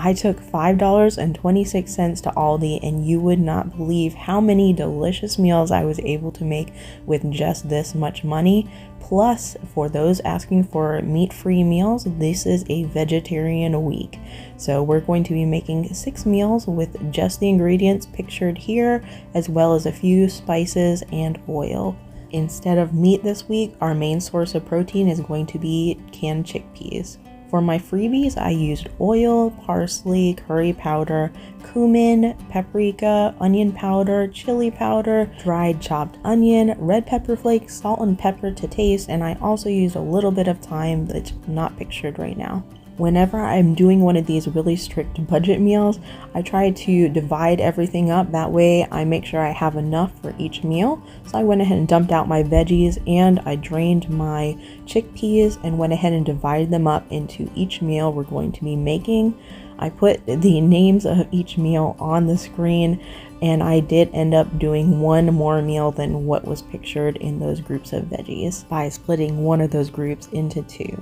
I took $5.26 to Aldi, and you would not believe how many delicious meals I was able to make with just this much money. Plus, for those asking for meat-free meals, this is a vegetarian week. So we're going to be making 6 meals with just the ingredients pictured here, as well as a few spices and oil. Instead of meat this week, our main source of protein is going to be canned chickpeas. For my freebies, I used oil, parsley, curry powder, cumin, paprika, onion powder, chili powder, dried chopped onion, red pepper flakes, salt and pepper to taste, and I also used a little bit of thyme that's not pictured right now. Whenever I'm doing one of these really strict budget meals, I try to divide everything up. That way I make sure I have enough for each meal. So I went ahead and dumped out my veggies, and I drained my chickpeas and went ahead and divided them up into each meal we're going to be making. I put the names of each meal on the screen, and I did end up doing one more meal than what was pictured in those groups of veggies by splitting one of those groups into 2.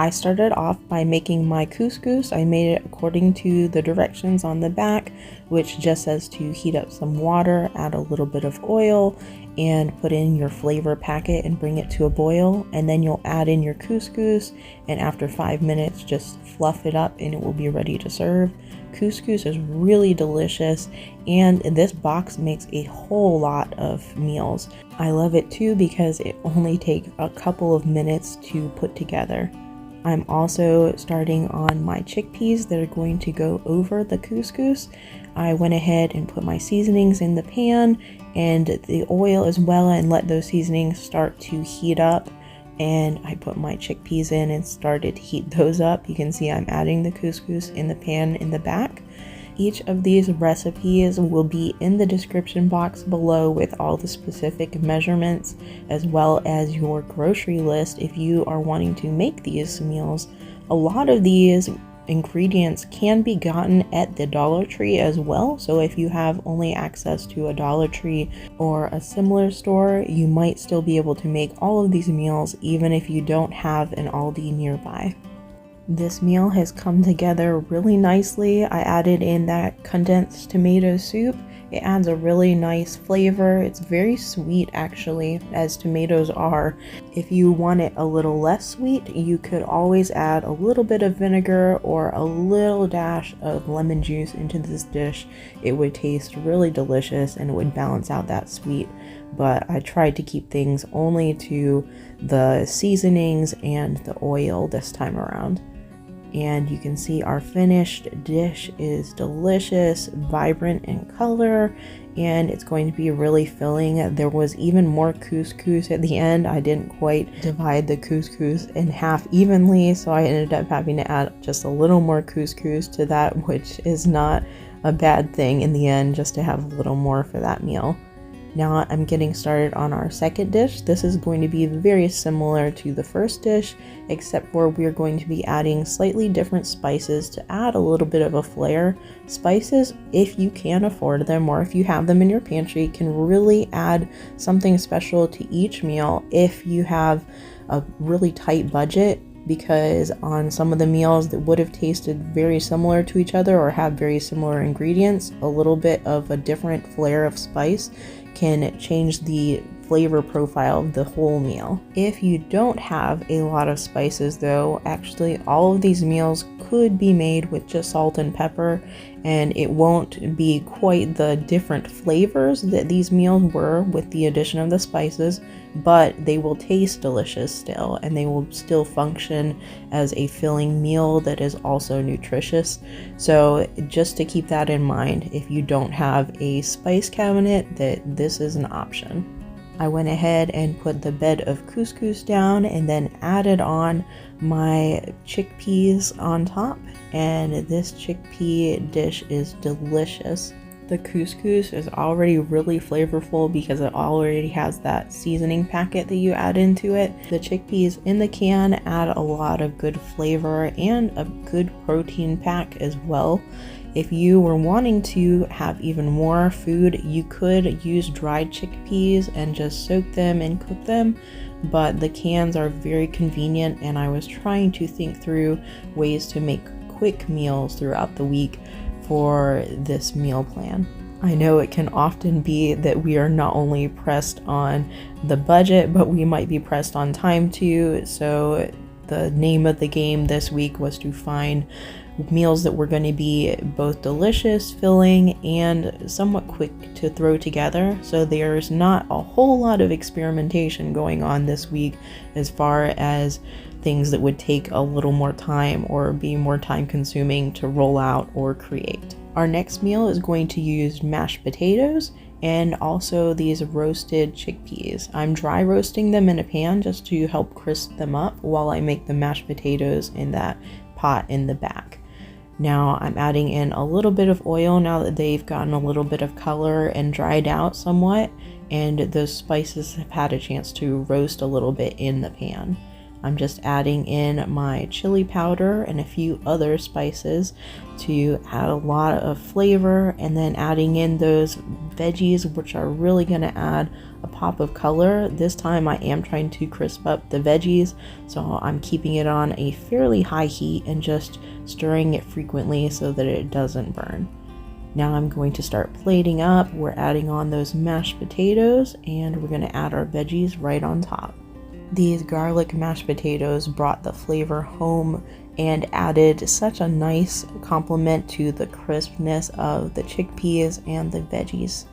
I started off by making my couscous. I made it according to the directions on the back, which just says to heat up some water, add a little bit of oil, and put in your flavor packet and bring it to a boil. And then you'll add in your couscous, and after 5 minutes, just fluff it up and it will be ready to serve. Couscous is really delicious, and this box makes a whole lot of meals. I love it too because it only takes a couple of minutes to put together. I'm also starting on my chickpeas that are going to go over the couscous. I went ahead and put my seasonings in the pan and the oil as well, and let those seasonings start to heat up. And I put my chickpeas in and started to heat those up. You can see I'm adding the couscous in the pan in the back. Each of these recipes will be in the description box below with all the specific measurements, as well as your grocery list if you are wanting to make these meals. A lot of these ingredients can be gotten at the Dollar Tree as well, so if you have only access to a Dollar Tree or a similar store, you might still be able to make all of these meals even if you don't have an Aldi nearby. This meal has come together really nicely. I added in that condensed tomato soup. It adds a really nice flavor. It's very sweet actually, as tomatoes are. If you want it a little less sweet, you could always add a little bit of vinegar or a little dash of lemon juice into this dish. It would taste really delicious and it would balance out that sweet. But I tried to keep things only to the seasonings and the oil this time around. And you can see our finished dish is delicious, vibrant in color, and it's going to be really filling. There was even more couscous at the end. I didn't quite divide the couscous in half evenly, so I ended up having to add just a little more couscous to that, which is not a bad thing in the end, just to have a little more for that meal. Now I'm getting started on our second dish. This is going to be very similar to the first dish, except for we're going to be adding slightly different spices to add a little bit of a flair. Spices, if you can afford them or if you have them in your pantry, can really add something special to each meal if you have a really tight budget, because on some of the meals that would have tasted very similar to each other or have very similar ingredients, a little bit of a different flair of spice can change the flavor profile of the whole meal. If you don't have a lot of spices though, actually all of these meals could be made with just salt and pepper, and it won't be quite the different flavors that these meals were with the addition of the spices, but they will taste delicious still, and they will still function as a filling meal that is also nutritious. So just to keep that in mind, if you don't have a spice cabinet, that this is an option. I went ahead and put the bed of couscous down and then added on my chickpeas on top, and this chickpea dish is delicious. The couscous is already really flavorful because it already has that seasoning packet that you add into it. The chickpeas in the can add a lot of good flavor and a good protein pack as well. If you were wanting to have even more food, you could use dried chickpeas and just soak them and cook them, but the cans are very convenient, and I was trying to think through ways to make quick meals throughout the week for this meal plan. I know it can often be that we are not only pressed on the budget, but we might be pressed on time too. So the name of the game this week was to find meals that were going to be both delicious, filling, and somewhat quick to throw together. So there's not a whole lot of experimentation going on this week as far as things that would take a little more time or be more time consuming to roll out or create. Our next meal is going to use mashed potatoes and also these roasted chickpeas. I'm dry roasting them in a pan just to help crisp them up while I make the mashed potatoes in that pot in the back. Now I'm adding in a little bit of oil now that they've gotten a little bit of color and dried out somewhat, and those spices have had a chance to roast a little bit in the pan. I'm just adding in my chili powder and a few other spices to add a lot of flavor, and then adding in those veggies, which are really going to add a pop of color. This time I am trying to crisp up the veggies, so I'm keeping it on a fairly high heat and just stirring it frequently so that it doesn't burn. Now I'm going to start plating up. We're adding on those mashed potatoes, and we're going to add our veggies right on top. These garlic mashed potatoes brought the flavor home and added such a nice complement to the crispness of the chickpeas and the veggies.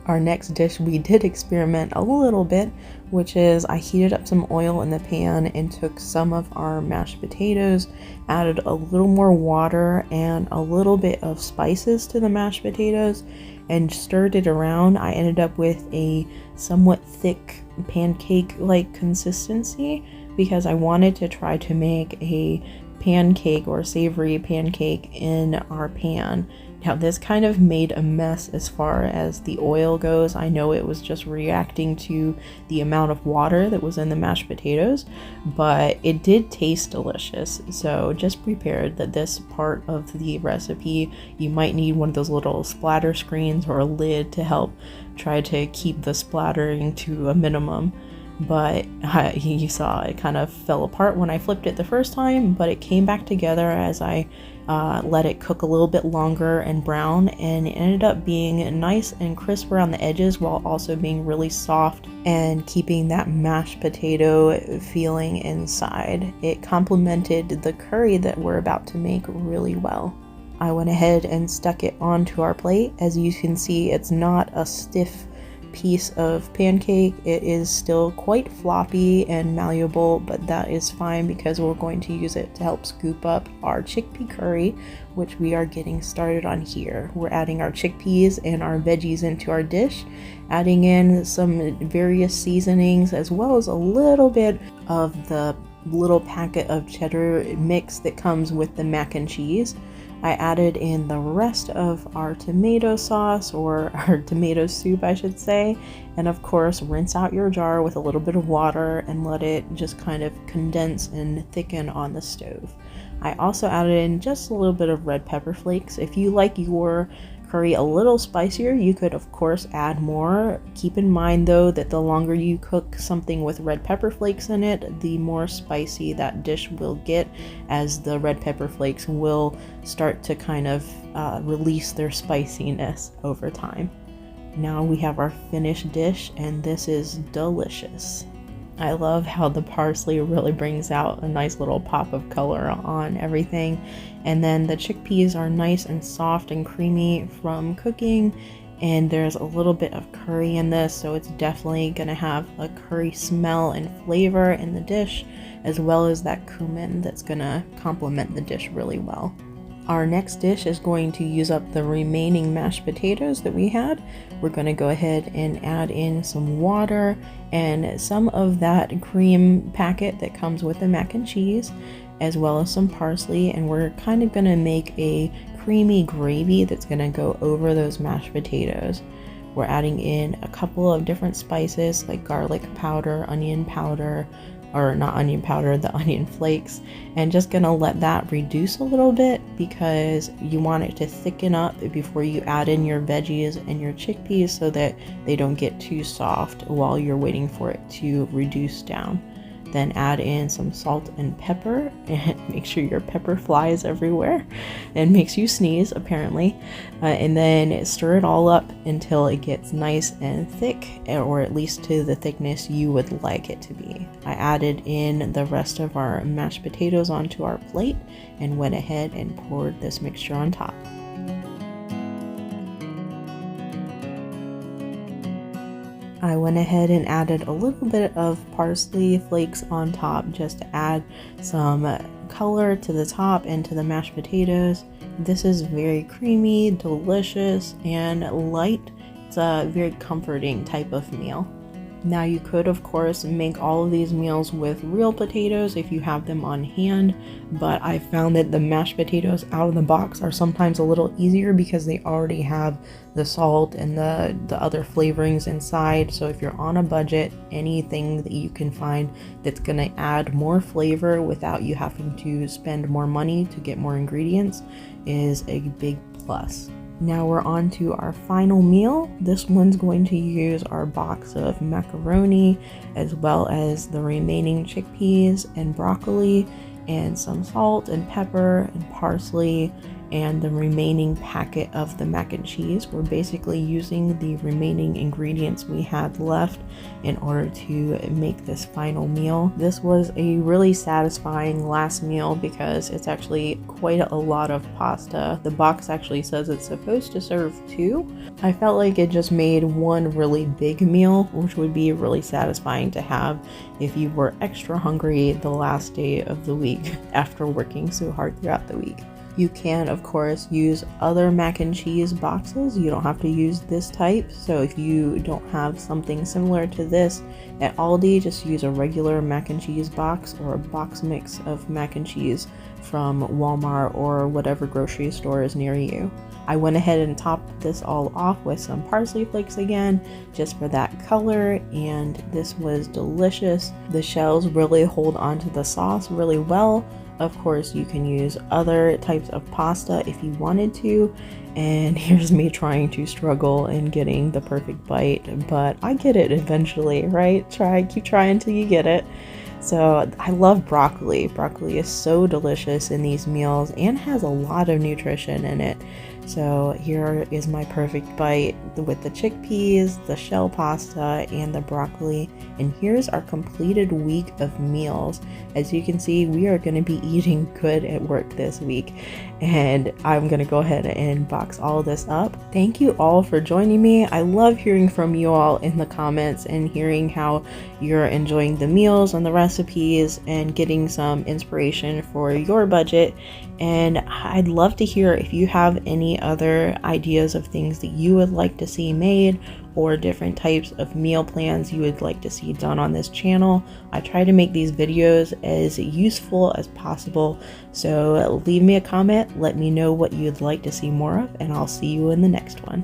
Our next dish we did experiment a little bit, which is I heated up some oil in the pan and took some of our mashed potatoes, added a little more water and a little bit of spices to the mashed potatoes, and stirred it around. I ended up with a somewhat thick pancake-like consistency because I wanted to try to make a pancake or savory pancake in our pan. Now this kind of made a mess as far as the oil goes. I know it was just reacting to the amount of water that was in the mashed potatoes, but it did taste delicious. So just prepared that this part of the recipe, you might need one of those little splatter screens or a lid to help try to keep the splattering to a minimum. But you saw it kind of fell apart when I flipped it the first time, but it came back together as I let it cook a little bit longer and brown, and it ended up being nice and crisp around the edges while also being really soft and keeping that mashed potato feeling inside. It complemented the curry that we're about to make really well. I went ahead and stuck it onto our plate. As you can see, it's not a stiff piece of pancake. It is still quite floppy and malleable, but that is fine because we're going to use it to help scoop up our chickpea curry, which we are getting started on here. We're adding our chickpeas and our veggies into our dish, adding in some various seasonings as well as a little bit of the little packet of cheddar mix that comes with the mac and cheese. I added in the rest of our tomato sauce, or our tomato soup I should say, and of course rinse out your jar with a little bit of water and let it just kind of condense and thicken on the stove. I also added in just a little bit of red pepper flakes. If you like your curry a little spicier, you could of course add more. Keep in mind though that the longer you cook something with red pepper flakes in it, the more spicy that dish will get, as the red pepper flakes will start to kind of release their spiciness over time. Now we have our finished dish, and this is delicious. I love how the parsley really brings out a nice little pop of color on everything. And then the chickpeas are nice and soft and creamy from cooking. And there's a little bit of curry in this, so it's definitely going to have a curry smell and flavor in the dish, as well as that cumin that's going to complement the dish really well. Our next dish is going to use up the remaining mashed potatoes that we had. We're going to go ahead and add in some water and some of that cream packet that comes with the mac and cheese, as well as some parsley, and we're kind of going to make a creamy gravy that's going to go over those mashed potatoes. We're adding in a couple of different spices like garlic powder, onion powder, or not onion powder, the onion flakes, and just gonna let that reduce a little bit because you want it to thicken up before you add in your veggies and your chickpeas so that they don't get too soft while you're waiting for it to reduce down. Then add in some salt and pepper, and make sure your pepper flies everywhere and makes you sneeze apparently. And then stir it all up until it gets nice and thick, or at least to the thickness you would like it to be. I added in the rest of our mashed potatoes onto our plate and went ahead and poured this mixture on top. I went ahead and added a little bit of parsley flakes on top just to add some color to the top and to the mashed potatoes. This is very creamy, delicious, and light. It's a very comforting type of meal. Now you could of course make all of these meals with real potatoes if you have them on hand, but I found that the mashed potatoes out of the box are sometimes a little easier because they already have the salt and the other flavorings inside. So if you're on a budget, anything that you can find that's gonna add more flavor without you having to spend more money to get more ingredients is a big plus. Now we're on to our final meal. This one's going to use our box of macaroni as well as the remaining chickpeas and broccoli and some salt and pepper and parsley and the remaining packet of the mac and cheese. We're basically using the remaining ingredients we had left in order to make this final meal. This was a really satisfying last meal because it's actually quite a lot of pasta. The box actually says it's supposed to serve 2. I felt like it just made one really big meal, which would be really satisfying to have if you were extra hungry the last day of the week after working so hard throughout the week. You can, of course, use other mac and cheese boxes. You don't have to use this type. So if you don't have something similar to this at Aldi, just use a regular mac and cheese box or a box mix of mac and cheese from Walmart or whatever grocery store is near you. I went ahead and topped this all off with some parsley flakes again, just for that color, and this was delicious. The shells really hold onto the sauce really well. Of course, you can use other types of pasta if you wanted to, and here's me trying to struggle in getting the perfect bite, but I get it eventually, right? Keep trying until you get it. So I love broccoli. Broccoli is so delicious in these meals and has a lot of nutrition in it. So here is my perfect bite with the chickpeas, the shell pasta, and the broccoli. And here's our completed week of meals. As you can see, we are going to be eating good at work this week. And I'm going to go ahead and box all this up. Thank you all for joining me. I love hearing from you all in the comments and hearing how you're enjoying the meals and the recipes and getting some inspiration for your budget. And I'd love to hear if you have any other ideas of things that you would like to see made or different types of meal plans you would like to see done on this channel. I try to make these videos as useful as possible, so leave me a comment, let me know what you'd like to see more of, and I'll see you in the next one.